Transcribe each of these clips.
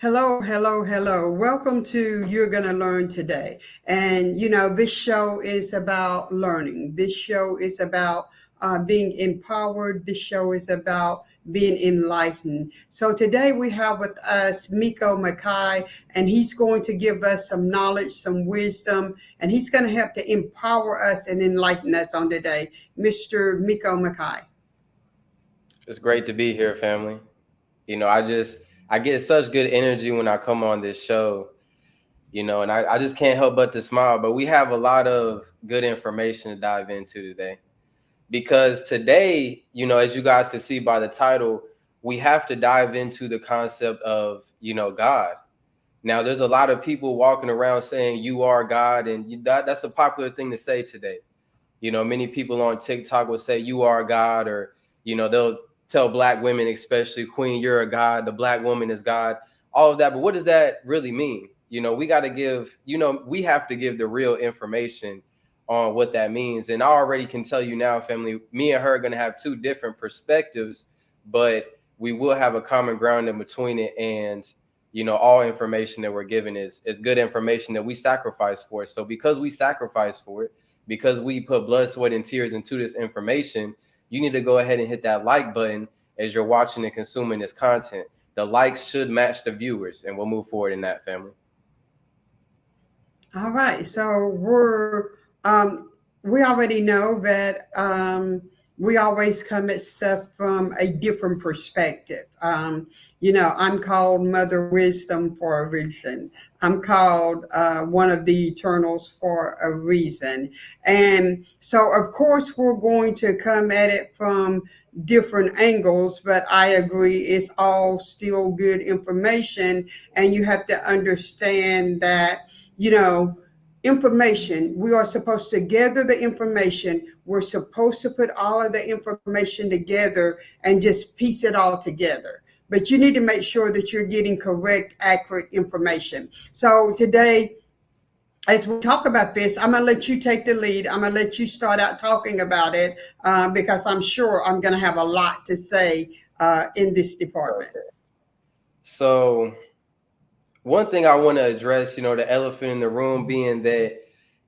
Hello, hello, hello. Welcome to You're Gonna Learn Today. And this show is about learning. This show is about being empowered. This show is about being enlightened. So today we have with us Miko Mackay, and he's going to give us some knowledge, some wisdom, and he's going to help to empower us and enlighten us on today. Mr. Miko Mackay. It's great to be here, family. I get such good energy when I come on this show, and I just can't help but to smile. But we have a lot of good information to dive into today. Because today, as you guys can see by the title, we have to dive into the concept of, God. Now, there's a lot of people walking around saying you are God, and that's a popular thing to say today. Many people on TikTok will say you are God, or they'll tell black women, especially, Queen, you're a God, the black woman is God, all of that. But what does that really mean? We got to give, we have to give the real information on what that means. And I already can tell you now, family, me and her are going to have two different perspectives, but we will have a common ground in between it. And all information that we're given is good information that we sacrifice for. So because we sacrifice for it, because we put blood, sweat, and tears into this information, you need to go ahead and hit that like button as you're watching and consuming this content. The likes should match the viewers, and we'll move forward in that, family. All right, so we already know that we always come at stuff from a different perspective. I'm called Mother Wisdom for a reason. I'm called one of the Eternals for a reason. And so, of course, we're going to come at it from different angles, but I agree it's all still good information. And you have to understand that you know, information. We are supposed to gather the information. We're supposed to put all of the information together and just piece it all together. But you need to make sure that you're getting correct, accurate information. So today, as we talk about this, I'm going to let you take the lead. I'm going to let you start out talking about it because I'm sure I'm going to have a lot to say in this department. So one thing I want to address, the elephant in the room being that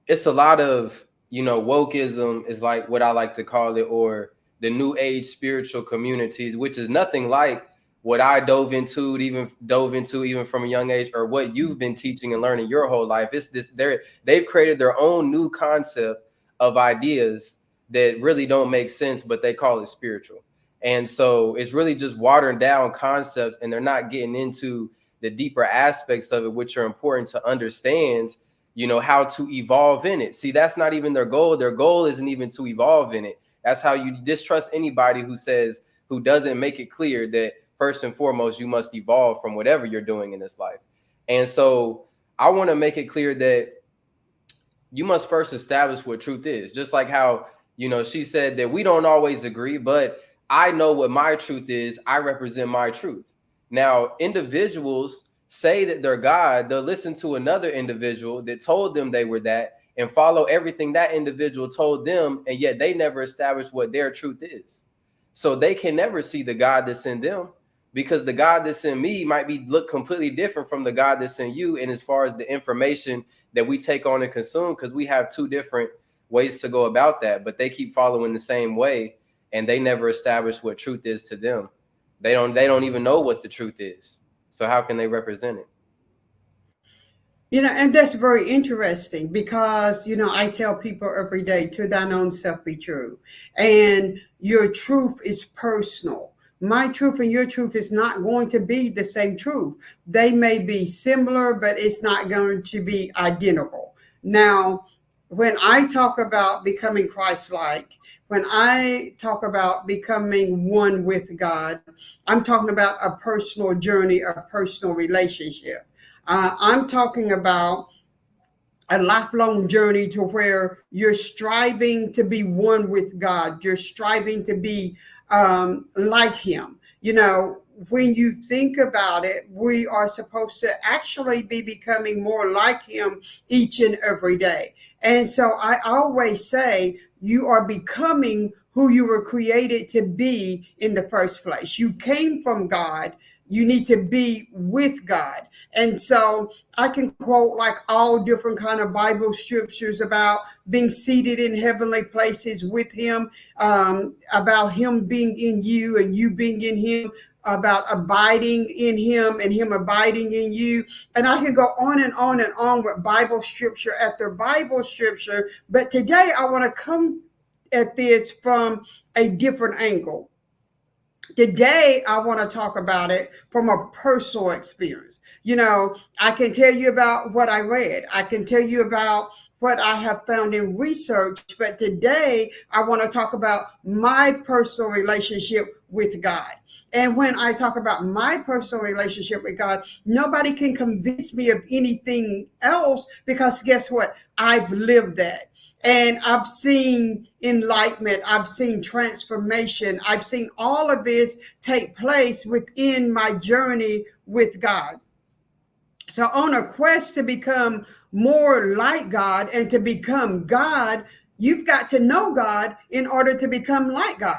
it's a lot of, wokeism is like what I like to call it, or the new age spiritual communities, which is nothing like what I dove into even from a young age, or what you've been teaching and learning your whole life. It's this, they've created their own new concept of ideas that really don't make sense, but they call it spiritual. And so it's really just watering down concepts, and they're not getting into the deeper aspects of it, which are important to understand, how to evolve in it. See, that's not even their goal. Their goal isn't even to evolve in it. That's how you distrust anybody who doesn't make it clear that first and foremost, you must evolve from whatever you're doing in this life. And so I want to make it clear that you must first establish what truth is. Just like how, she said that we don't always agree, but I know what my truth is. I represent my truth. Now, individuals say that they're God. They'll listen to another individual that told them they were that and follow everything that individual told them, and yet they never established what their truth is. So they can never see the God that's in them, because the God that's in me might be look completely different from the God that's in you. And as far as the information that we take on and consume, because we have two different ways to go about that, but they keep following the same way, and they never establish what truth is to them. They don't even know what the truth is. So how can they represent it? And that's very interesting because, I tell people every day, to thine own self be true. And your truth is personal. My truth and your truth is not going to be the same truth. They may be similar, but it's not going to be identical. Now, when I talk about becoming Christ like, when I talk about becoming one with God, I'm talking about a personal journey, a personal relationship. I'm talking about a lifelong journey to where you're striving to be one with God. You're striving to be like Him. When you think about it, we are supposed to actually be becoming more like Him each and every day. And so I always say, you are becoming who you were created to be in the first place. You came from God. You need to be with God. And so I can quote like all different kind of Bible scriptures about being seated in heavenly places with him, about him being in you and you being in him, about abiding in him and him abiding in you. And I can go on and on and on with Bible scripture after Bible scripture. But today I want to come at this from a different angle. Today, I want to talk about it from a personal experience. You know, I can tell you about what I read. I can tell you about what I have found in research. But today, I want to talk about my personal relationship with God. And when I talk about my personal relationship with God, nobody can convince me of anything else because guess what? I've lived that. And I've seen enlightenment. I've seen transformation. I've seen all of this take place within my journey with God. So on a quest to become more like God and to become God, you've got to know God in order to become like God.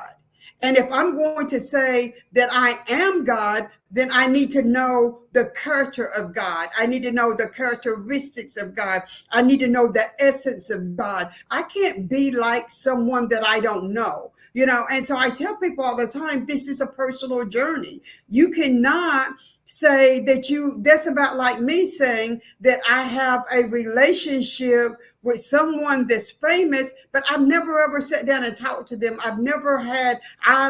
And if I'm going to say that I am God, then I need to know the character of God. I need to know the characteristics of God. I need to know the essence of God. I can't be like someone that I don't know, you know. And so I tell people all the time, this is a personal journey. You cannot say that that's about like me saying that I have a relationship with someone that's famous, but I've never ever sat down and talked to them. I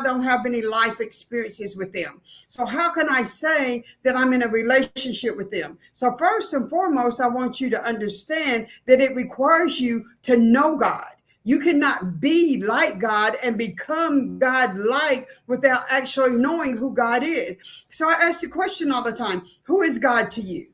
don't have any life experiences with them. So how can I say that I'm in a relationship with them? So first and foremost, I want you to understand that it requires you to know God. You cannot be like God and become God-like without actually knowing who God is. So I ask the question all the time, who is God to you?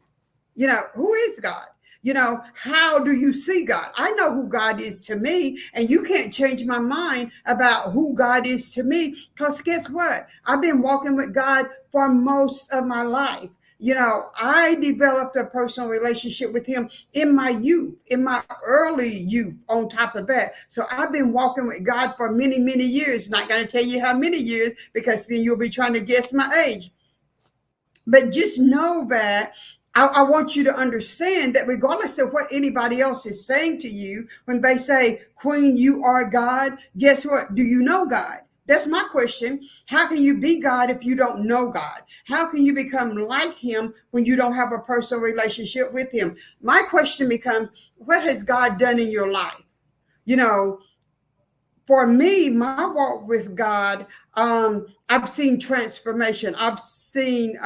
You know, who is God? You know, how do you see God? I know who God is to me, and you can't change my mind about who God is to me, because guess what? I've been walking with God for most of my life. You know, I developed a personal relationship with him in my youth, in my early youth on top of that. So I've been walking with God for many, many years. Not going to tell you how many years, because then you'll be trying to guess my age. But just know that I want you to understand that regardless of what anybody else is saying to you, when they say, Queen, you are God, guess what? Do you know God? That's my question. How can you be God if you don't know God? How can you become like him when you don't have a personal relationship with him? My question becomes, what has God done in your life? You know, for me, my walk with God, I've seen transformation. I've seen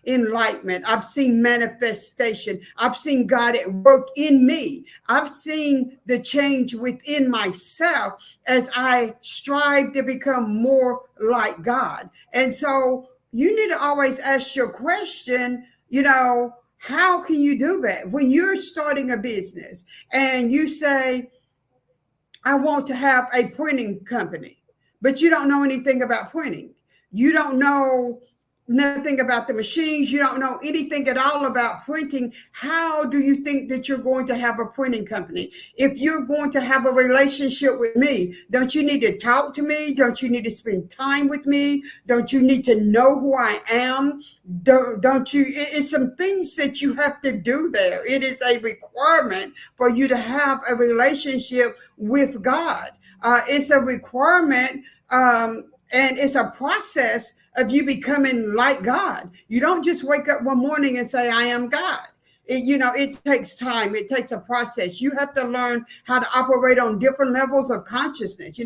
enlightenment. I've seen manifestation. I've seen God at work in me. I've seen the change within myself as I strive to become more like God. And so you need to always ask your question, you know, how can you do that? When you're starting a business and you say, I want to have a printing company, but you don't know anything about printing. You don't know nothing about the machines. You don't know anything at all about printing. How do you think that you're going to have a printing company? If you're going to have a relationship with me, don't you need to talk to me? Don't you need to spend time with me? Don't you need to know who I am? Don't you? It's some things that you have to do there. It is a requirement for you to have a relationship with God. It's a requirement, and it's a process of you becoming like God. You don't just wake up one morning and say, I am God. It takes time. It takes a process. You have to learn how to operate on different levels of consciousness,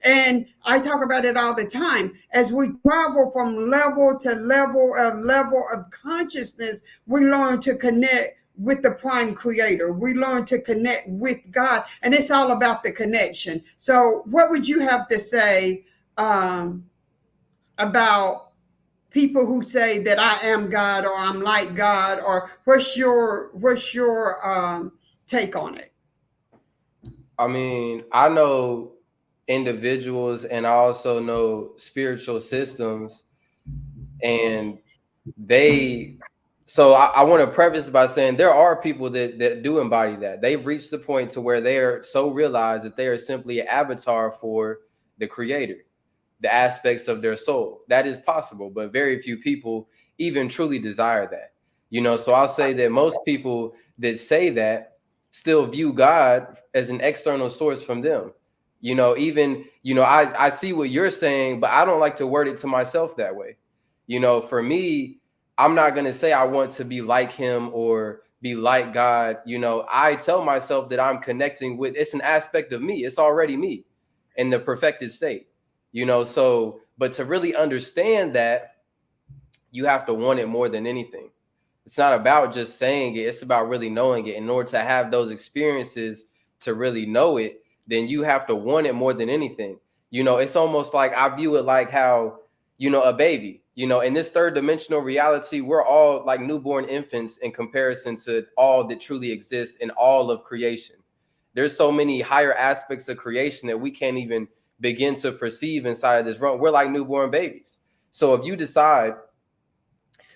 and I talk about it all the time. As we travel from level to level of consciousness, we learn to connect with the prime creator. We learn to connect with God, and it's all about the connection. So what would you have to say about people who say that I am God or I'm like God, or what's your take on it? I mean, I know individuals and I also know spiritual systems, and I want to preface by saying there are people that do embody that. They've reached the point to where they are so realized that they are simply an avatar for the creator, the aspects of their soul. That is possible, but very few people even truly desire that. So I'll say that most people that say that still view God as an external source from them. I see what you're saying, but I don't like to word it to myself that way. For me, I'm not going to say I want to be like him or be like God. I tell myself that I'm connecting with, it's an aspect of me. It's already me in the perfected state, so, but to really understand that, you have to want it more than anything. It's not about just saying it. It's about really knowing it. In order to have those experiences to really know it, then you have to want it more than anything. It's almost like, I view it like how, a baby, in this third dimensional reality, we're all like newborn infants in comparison to all that truly exists in all of creation. There's so many higher aspects of creation that we can't even begin to perceive inside of this realm. We're like newborn babies. So if you decide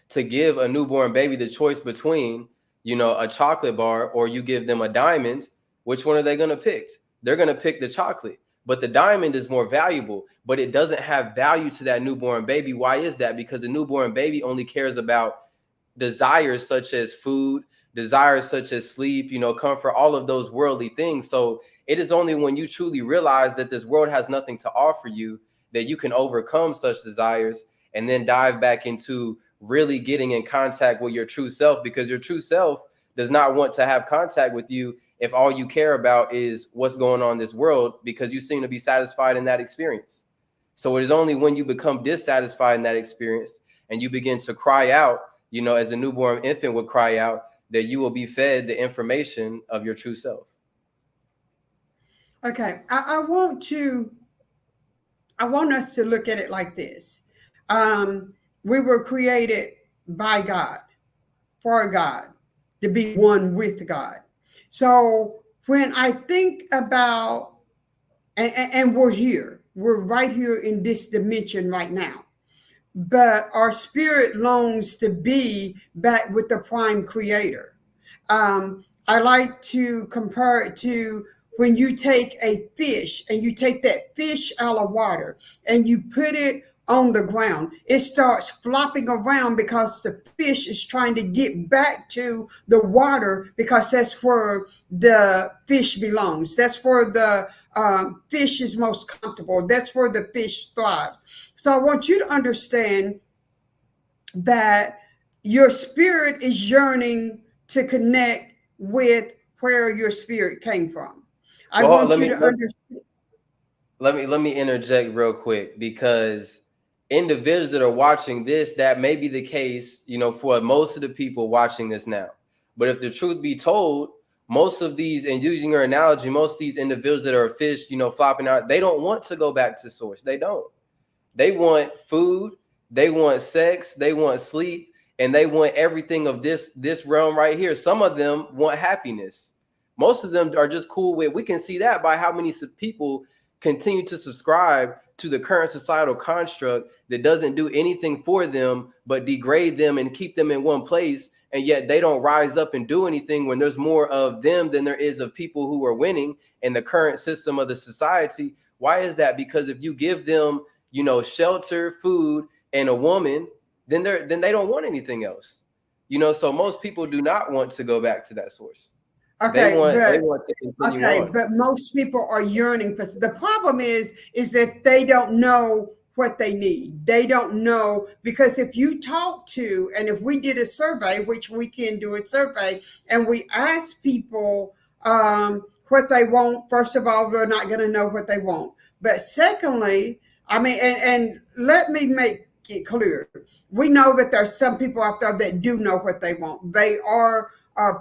to give a newborn baby the choice between, a chocolate bar or you give them a diamond, which one are they going to pick? They're going to pick the chocolate. But the diamond is more valuable, but it doesn't have value to that newborn baby. Why is that? Because the newborn baby only cares about desires such as food, desires such as sleep, comfort, all of those worldly things. So it is only when you truly realize that this world has nothing to offer you that you can overcome such desires and then dive back into really getting in contact with your true self, because your true self does not want to have contact with you if all you care about is what's going on in this world, because you seem to be satisfied in that experience. So it is only when you become dissatisfied in that experience and you begin to cry out, as a newborn infant would cry out, that you will be fed the information of your true self. Okay, I want us to look at it like this. We were created by God, for God, to be one with God. So when I think about, and we're right here in this dimension right now, but our spirit longs to be back with the prime creator. I like to compare it to when you take a fish and you take that fish out of water and you put it on the ground, it starts flopping around because the fish is trying to get back to the water, because that's where the fish belongs. That's where the fish is most comfortable. That's where the fish thrives. So I want you to understand that your spirit is yearning to connect with where your spirit came from. I want you to understand. Let me interject real quick, because individuals that are watching this, that may be the case, for most of the people watching this now. But if the truth be told, most of these, and using your analogy, most of these individuals that are fish, flopping out, they don't want to go back to source. They don't. They want food, they want sex, they want sleep, and they want everything of this realm right here. Some of them want happiness. Most of them are just cool with, we can see that by how many people continue to subscribe to the current societal construct that doesn't do anything for them but degrade them and keep them in one place, and yet they don't rise up and do anything when there's more of them than there is of people who are winning in the current system of the society. Why is that? Because if you give them, shelter, food, and a woman, then they don't want anything else. So most people do not want to go back to that source. Okay, they want to continue on. But most people are yearning for. The problem is that they don't know what they need. They don't know, because if you talk to, and if we did a survey, which we can do a survey, and we ask people what they want, first of all, they're not going to know what they want. But secondly, and let me make it clear. We know that there's some people out there that do know what they want. They are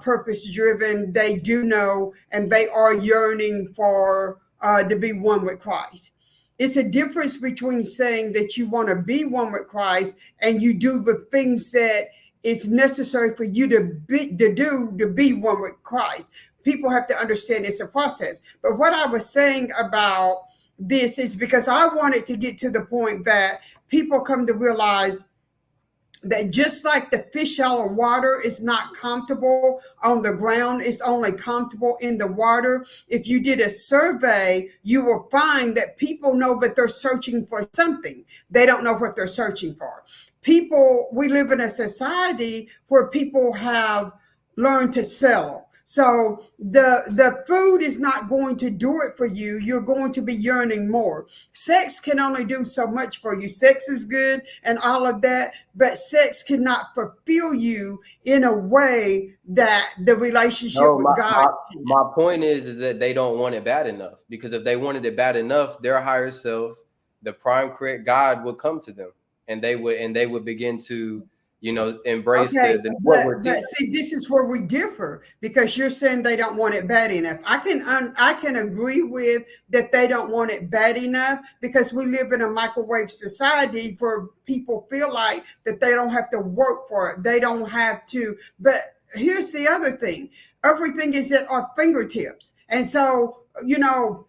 purpose driven. They do know, and they are yearning for to be one with Christ. It's a difference between saying that you want to be one with Christ and you do the things that is necessary for you to be one with Christ. People have to understand it's a process. But what I was saying about this is because I wanted to get to the point that people come to realize that just like the fish out of water is not comfortable on the ground, it's only comfortable in the water. If you did a survey, you will find that people know that they're searching for something. They don't know what they're searching for. we live in a society where people have learned to settle. So the food is not going to do it for you. You're going to be yearning more. Sex can only do so much for you. Sex is good and all of that, but sex cannot fulfill you in a way that the relationship No, with God can. my point is that they don't want it bad enough, because if they wanted it bad enough, their higher self, the prime correct God, would come to them, and they would begin to, embrace Okay, what we're but teaching. see, this is where we differ because you're saying they don't want it bad enough. I can agree with that they don't want it bad enough because we live in a microwave society where people feel like that they don't have to work for it. They don't have to. But here's the other thing: everything is at our fingertips, and so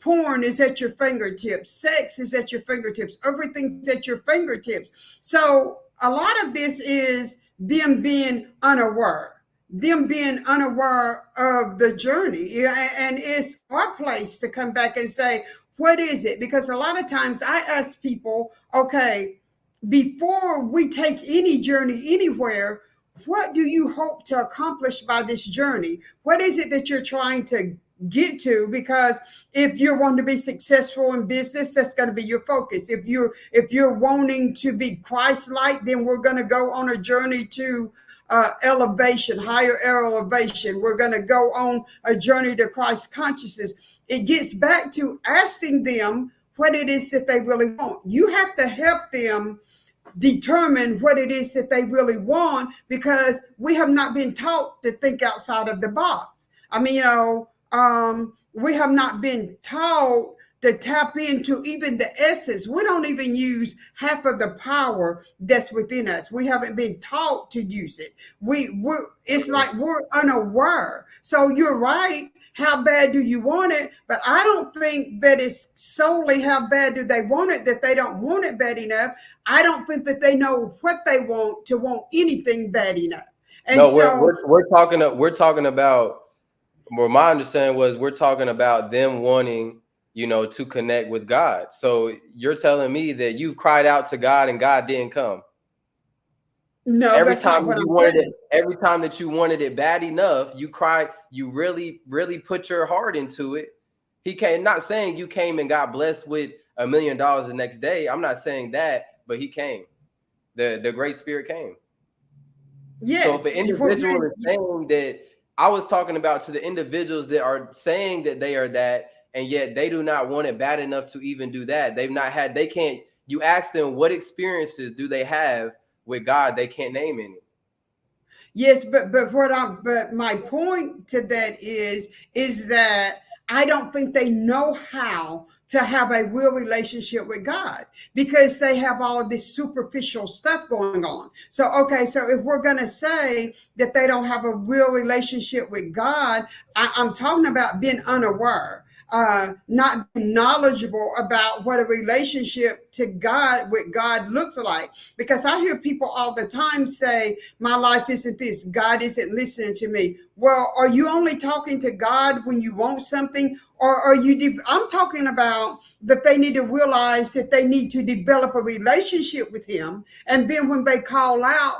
porn is at your fingertips, sex is at your fingertips, everything's at your fingertips. So a lot of this is them being unaware of the journey. And it's our place to come back and say, what is it? Because a lot of times I ask people, okay, before we take any journey anywhere, what do you hope to accomplish by this journey? What is it that you're trying to get to? Because if you're wanting to be successful in business, that's going to be your focus. If you're wanting to be Christ-like, then we're going to go on a journey to elevation, higher elevation. We're going to go on a journey to Christ consciousness. It gets back to asking them what it is that they really want. You have to help them determine what it is that they really want, because we have not been taught to think outside of the box. I mean, we have not been taught to tap into even the essence. We don't even use half of the power that's within us. We haven't been taught to use it. It's like we're unaware. So you're right. How bad do you want it? But I don't think that it's solely how bad do they want it, that they don't want it bad enough. I don't think that they know what they want to want anything bad enough. And No, so we're talking about. Well, my understanding was we're talking about them wanting, to connect with God. So you're telling me that you've cried out to God and God didn't come. no, that's not what I'm saying. Every time that you wanted it bad enough, you cried, you really, really put your heart into it. He came, not saying you came and got blessed with $1 million the next day. I'm not saying that, but he came. The Great Spirit came. Yes. So if an individual is saying that, I was talking about to the individuals that are saying that they are that, and yet they do not want it bad enough to even do that. They can't, you ask them what experiences do they have with God, they can't name any. Yes, but my point to that is that I don't think they know how to have a real relationship with God because they have all of this superficial stuff going on. So, okay, so if we're going to say that they don't have a real relationship with God, I'm talking about being unaware. Not knowledgeable about what a relationship to God with God looks like. Because I hear people all the time say, my life isn't this, God isn't listening to me. Well, are you only talking to God when you want something? Or are you, I'm talking about that they need to realize that they need to develop a relationship with him. And then when they call out,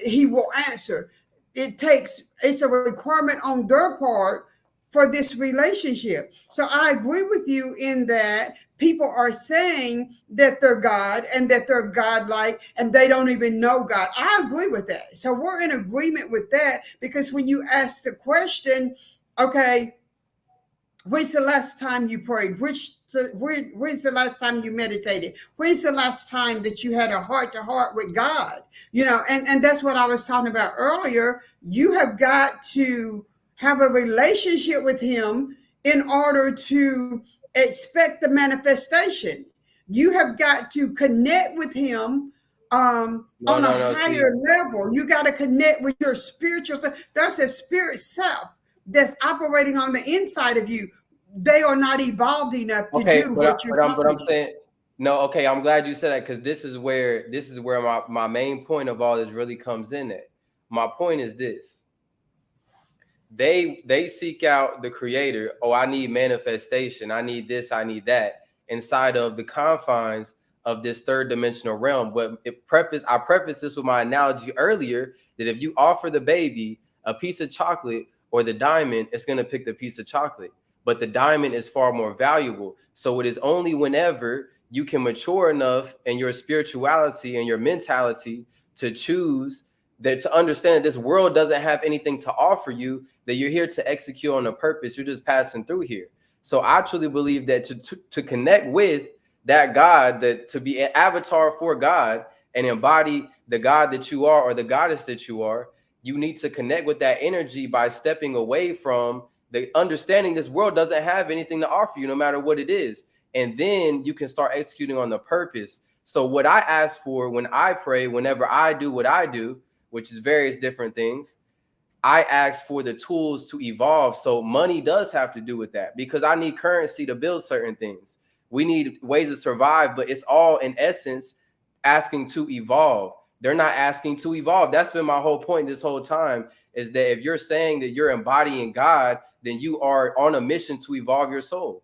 he will answer. It's a requirement on their part for this relationship. So I agree with you in that people are saying that they're God and that they're godlike and they don't even know God. I agree with that. So we're in agreement with that, because when you ask the question, okay, when's the last time you prayed? When's the last time you meditated? When's the last time that you had a heart to heart with God? And that's what I was talking about earlier. You have got to have a relationship with him in order to expect the manifestation. You have got to connect with him on a higher level. You got to connect with your spiritual self. There's a spirit self that's operating on the inside of you. They are not evolved enough to do what you're talking about. I'm saying, no, okay, I'm glad you said that, because this is where my main point of all this really comes in at. My point is this. They seek out the creator. Oh, I need manifestation. I need this. I need that inside of the confines of this third dimensional realm. But I prefaced this with my analogy earlier that if you offer the baby a piece of chocolate or the diamond, it's going to pick the piece of chocolate. But the diamond is far more valuable. So it is only whenever you can mature enough in your spirituality and your mentality to choose that, to understand that this world doesn't have anything to offer you, that you're here to execute on a purpose. You're just passing through here. So I truly believe that to connect with that God, that to be an avatar for God and embody the God that you are or the goddess that you are, you need to connect with that energy by stepping away from the understanding this world doesn't have anything to offer you, no matter what it is. And then you can start executing on the purpose. So what I ask for when I pray, whenever I do what I do, which is various different things, I ask for the tools to evolve. So money does have to do with that, because I need currency to build certain things. We need ways to survive, but it's all in essence asking to evolve. They're not asking to evolve. That's been my whole point this whole time, is that if you're saying that you're embodying God, then you are on a mission to evolve your soul.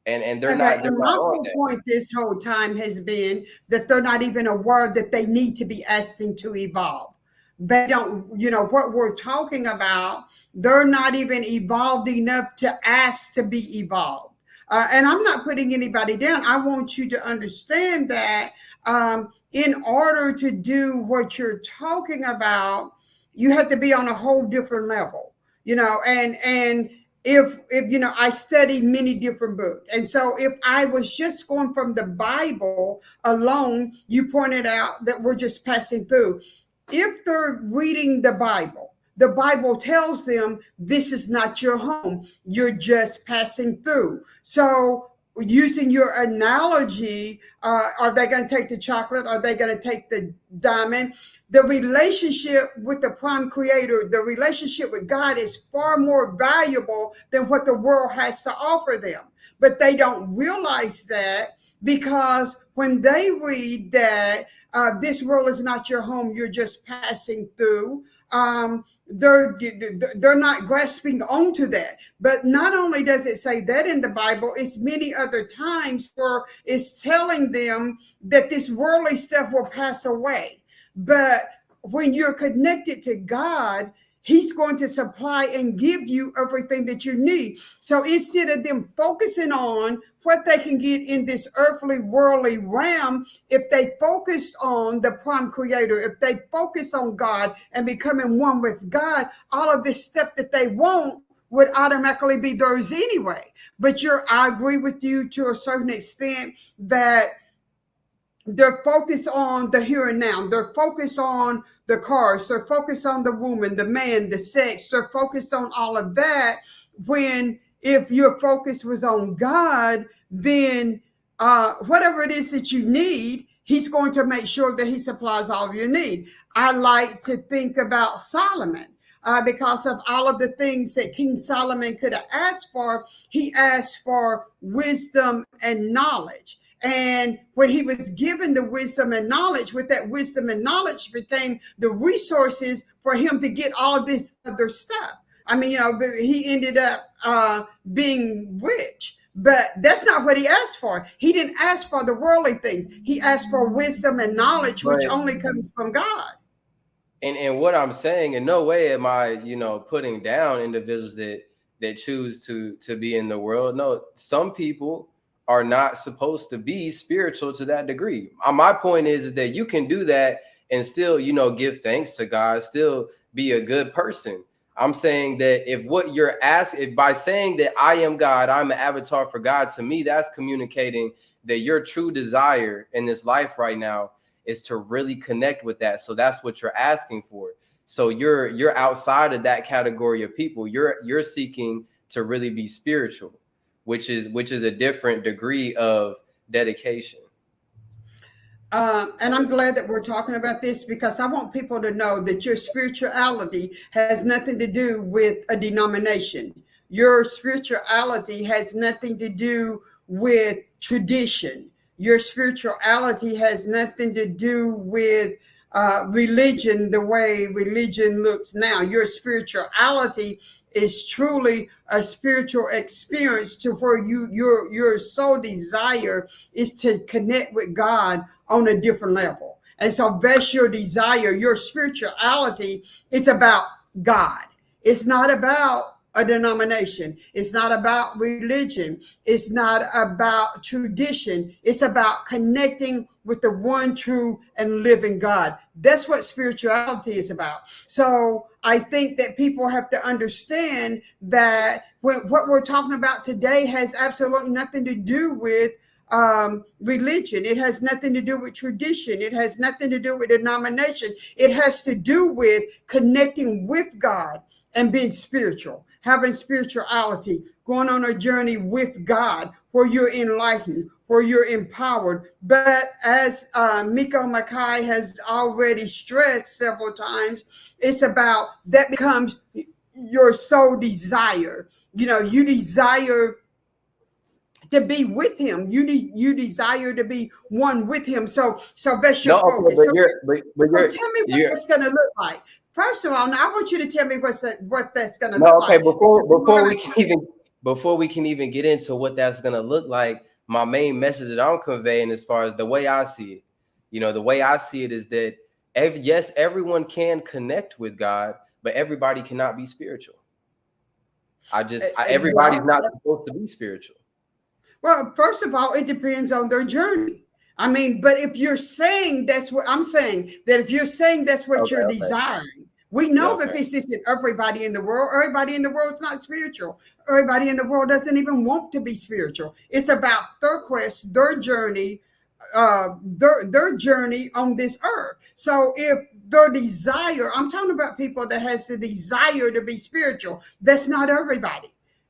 And they're not. And my whole point this whole time has been that they're not even aware that they need to be asking to evolve. They don't, what we're talking about, they're not even evolved enough to ask to be evolved. And I'm not putting anybody down. I want you to understand that in order to do what you're talking about, you have to be on a whole different level, and if I study many different books. And so if I was just going from the Bible alone, you pointed out that we're just passing through. If they're reading the Bible tells them this is not your home. You're just passing through. So using your analogy, are they going to take the chocolate? Are they going to take the diamond? The relationship with the prime creator, the relationship with God is far more valuable than what the world has to offer them. But they don't realize that, because when they read that this world is not your home, you're just passing through, they're not grasping onto that. But not only does it say that in the Bible, it's many other times where it's telling them that this worldly stuff will pass away. But when you're connected to God, He's going to supply and give you everything that you need. So instead of them focusing on what they can get in this earthly, worldly realm, if they focus on the prime creator, if they focus on God and becoming one with God, all of this stuff that they want would automatically be theirs anyway. But I agree with you to a certain extent that they're focused on the here and now. They're focused on the cars. They're focused on the woman, the man, the sex. They're focused on all of that. When if your focus was on God, then whatever it is that you need, He's going to make sure that He supplies all of your need. I like to think about Solomon. Because of all of the things that King Solomon could have asked for, he asked for wisdom and knowledge. And when he was given the wisdom and knowledge, with that wisdom and knowledge became the resources for him to get all of this other stuff. I mean, he ended up being rich, but that's not what he asked for. He didn't ask for the worldly things. He asked for wisdom and knowledge, which only comes from God. And what I'm saying, in no way am I, putting down individuals that choose to be in the world. No, some people are not supposed to be spiritual to that degree. My point is that you can do that and still, give thanks to God, still be a good person. I'm saying that if what you're asking, by saying that I am God, I'm an avatar for God, to me, that's communicating that your true desire in this life right now is to really connect with that. So that's what you're asking for. So you're outside of that category of people. You're seeking to really be spiritual, which is a different degree of dedication. And I'm glad that we're talking about this, because I want people to know that your spirituality has nothing to do with a denomination. Your spirituality has nothing to do with tradition. Your spirituality has nothing to do with religion, the way religion looks now. Your spirituality is truly a spiritual experience to where your sole desire is to connect with God on a different level. And so that's your desire. Your spirituality is about God. It's not about a denomination. It's not about religion. It's not about tradition. It's about connecting with the one true and living God. That's what spirituality is about. So I think that people have to understand that what we're talking about today has absolutely nothing to do with religion. It has nothing to do with tradition. It has nothing to do with denomination. It has to do with connecting with God and being spiritual, having spirituality, going on a journey with God where you're enlightened, where you're empowered. But as Miko Mackay has already stressed several times, it's about that becomes your sole desire. You desire to be with him. You desire to be one with him. So that's your focus. But you're, tell me what it's going to look like. First of all, now I want you to tell me what that's going to look okay, like. Before we can even get into what that's going to look like, my main message that I'm conveying, as far as the way I see it, the way I see it is that yes, everyone can connect with God, but everybody cannot be spiritual. Everybody's not supposed to be spiritual. Well, first of all, it depends on their journey. I mean, but if you're saying that's what I'm saying, that if you're saying that's what you're desiring, we know that this isn't everybody in the world. Everybody in the world is not spiritual. Everybody in the world doesn't even want to be spiritual. It's about their quest, their journey, their journey on this earth. So if their desire, I'm talking about people that has the desire to be spiritual. That's not everybody.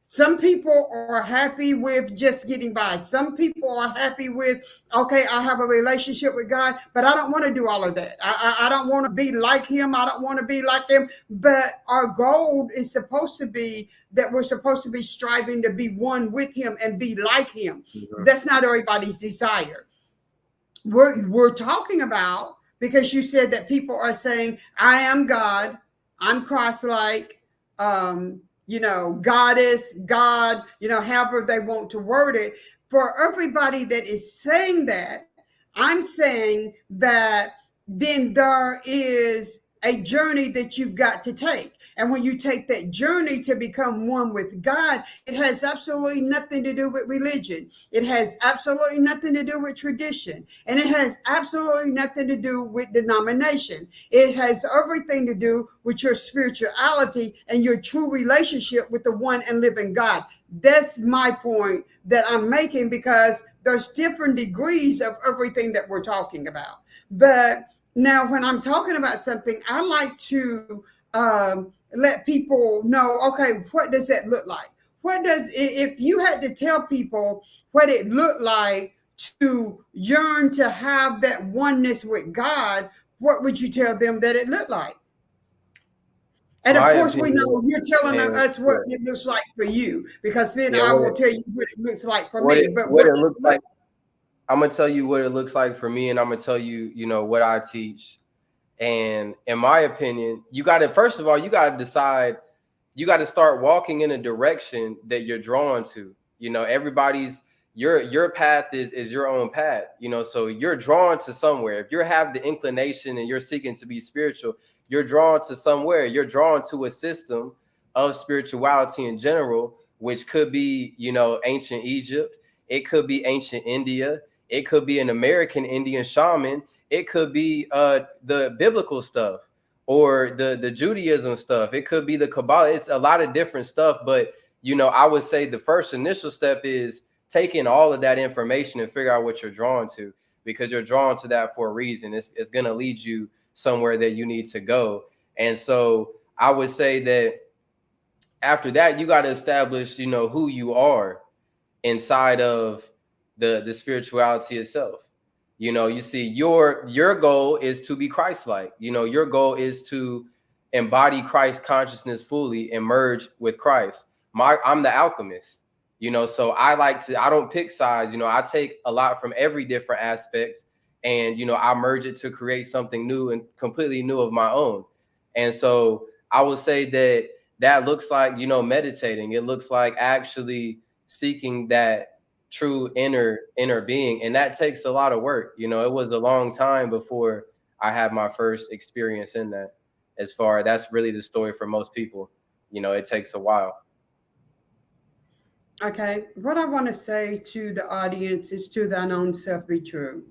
Some people are happy with just getting by. Some people are happy with, okay, I have a relationship with God, but I don't want to do all of that. I don't want to be like him. I don't want to be like them. But our goal is supposed to be that we're supposed to be striving to be one with him and be like him. Mm-hmm. That's not everybody's desire. We're talking about, because you said that people are saying, I am God, I'm Christ-like, goddess, God, however they want to word it. For everybody that is saying that, I'm saying that then there is a journey that you've got to take. And when you take that journey to become one with God, it has absolutely nothing to do with religion. It has absolutely nothing to do with tradition. And it has absolutely nothing to do with denomination. It has everything to do with your spirituality and your true relationship with the one and living God. That's my point that I'm making, because there's different degrees of everything that we're talking about. But now, when I'm talking about something, I like to let people know, okay, what does that look like? If you had to tell people what it looked like to yearn to have that oneness with God, what would you tell them that it looked like? And of course, we know you're telling us what it looks like for you, because then I will tell you what it looks like for me. But what it looks like, I'm going to tell you what it looks like for me, and I'm going to tell you, what I teach. And in my opinion, first of all, you got to decide, you got to start walking in a direction that you're drawn to. Everybody's, your path is your own path, so you're drawn to somewhere. If you have the inclination and you're seeking to be spiritual, you're drawn to somewhere. You're drawn to a system of spirituality in general, which could be, ancient Egypt. It could be ancient India. It could be an American Indian shaman. It could be the biblical stuff, or the Judaism stuff. It could be the Kabbalah. It's a lot of different stuff. But, I would say the first initial step is taking all of that information and figure out what you're drawn to, because you're drawn to that for a reason. It's going to lead you somewhere that you need to go. And so I would say that after that, you got to establish, who you are inside of the spirituality itself. You see, your goal is to be Christ-like. Your goal is to embody Christ consciousness fully and merge with Christ. I'm the alchemist, so I don't pick sides. I take a lot from every different aspect, and, I merge it to create something new and completely new of my own. And so I would say that that looks like, you know, meditating. It looks like actually seeking that true inner being. And that takes a lot of work. You know, it was a long time before I had my first experience in that. As far, that's really the story for most people. You know, it takes a while. Okay, what I want to say to the audience is, to thine own self be true.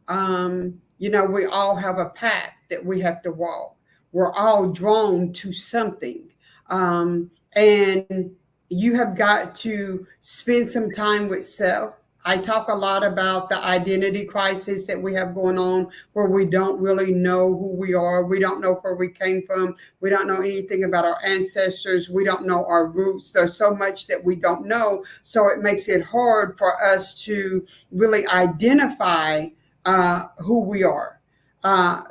You know, we all have a path that we have to walk. We're all drawn to something. And you have got to spend some time with self. I talk a lot about the identity crisis that we have going on, where we don't really know who we are. We don't know where we came from. We don't know anything about our ancestors. We don't know our roots. There's so much that we don't know. So it makes it hard for us to really identify who we are.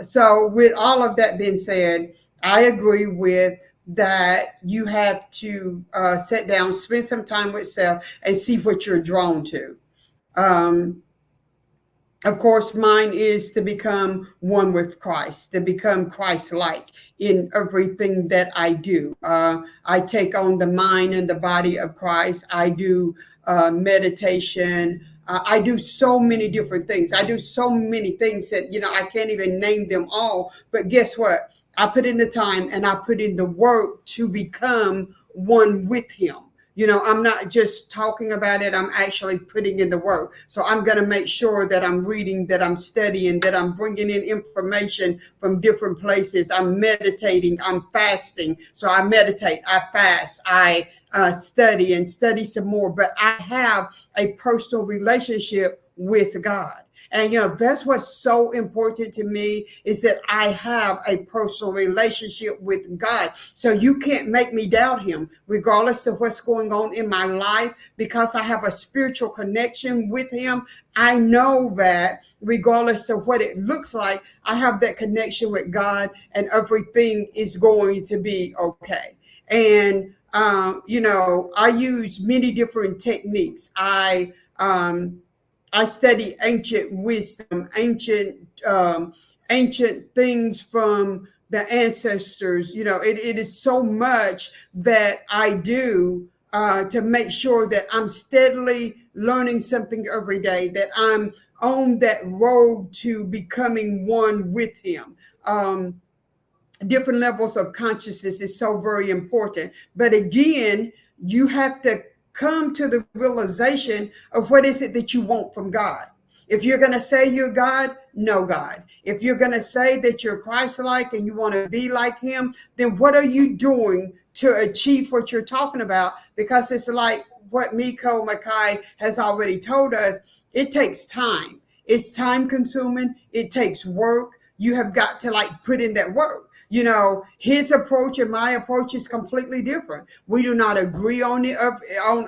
So with all of that being said, I agree with that. You have to sit down, spend some time with self, and see what you're drawn to. Um, of course, mine is to become one with Christ, to become Christ-like in everything that I do. I take on the mind and the body of Christ. I do meditation. I do so many different things. I do so many things that, you know, I can't even name them all. But guess what? I put in the time and I put in the work to become one with Him. You know, I'm not just talking about it, I'm actually putting in the work. So I'm going to make sure that I'm reading, that I'm studying, that I'm bringing in information from different places. I'm meditating, I'm fasting. So I meditate, I fast, I study and study some more. But I have a personal relationship with God. And, you know, that's what's so important to me, is that I have a personal relationship with God. So you can't make me doubt Him, regardless of what's going on in my life, because I have a spiritual connection with Him. I know that regardless of what it looks like, I have that connection with God, and everything is going to be okay. And, you know, I use many different techniques. I study ancient wisdom, ancient things from the ancestors. You know, it is so much that I do to make sure that I'm steadily learning something every day, that I'm on that road to becoming one with Him. Different levels of consciousness is so very important. But again, you have to come to the realization of what is it that you want from God. If you're going to say you're God, know God. If you're going to say that you're Christ-like and you want to be like Him, then what are you doing to achieve what you're talking about? Because it's like what Miko Mackay has already told us, it takes time. It's time consuming. It takes work. You have got to like put in that work. You know, his approach and my approach is completely different. We do not agree on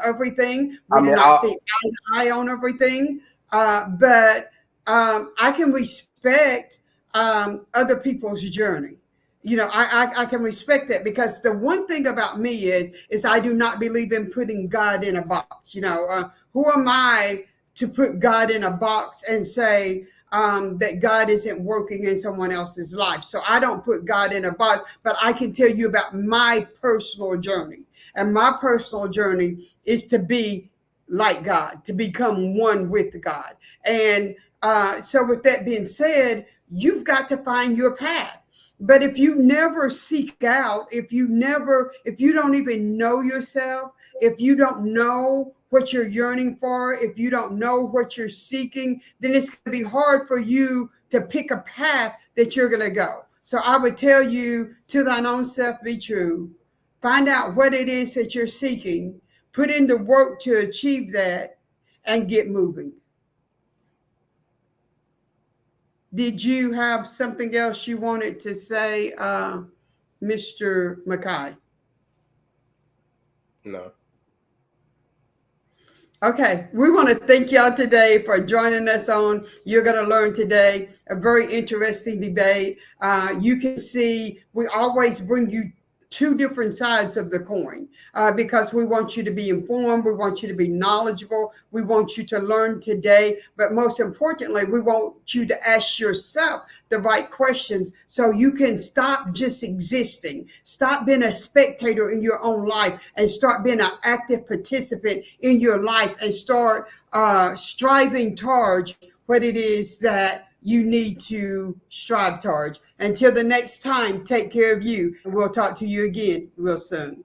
everything. We do not see eye to eye on everything. But I can respect other people's journey. You know, I can respect that, because the one thing about me is I do not believe in putting God in a box. You know, who am I to put God in a box and say that God isn't working in someone else's life? So I don't put God in a box, but I can tell you about my personal journey. And my personal journey is to be like God, to become one with God. And so with that being said, you've got to find your path. But if you never seek out, if you don't even know yourself, if you don't know what you're yearning for, if you don't know what you're seeking, then it's going to be hard for you to pick a path that you're going to go. So I would tell you, to thine own self be true. Find out what it is that you're seeking, put in the work to achieve that, and get moving. Did you have something else you wanted to say, Mr. Mackay? No. Okay, we want to thank y'all today for joining us on You're Going to Learn Today, a very interesting debate. You can see we always bring you two different sides of the coin, because we want you to be informed. We want you to be knowledgeable. We want you to learn today. But most importantly, we want you to ask yourself the right questions so you can stop just existing, stop being a spectator in your own life, and start being an active participant in your life, and start striving towards what it is that you need to strive towards. Until the next time, take care of you. And we'll talk to you again real soon.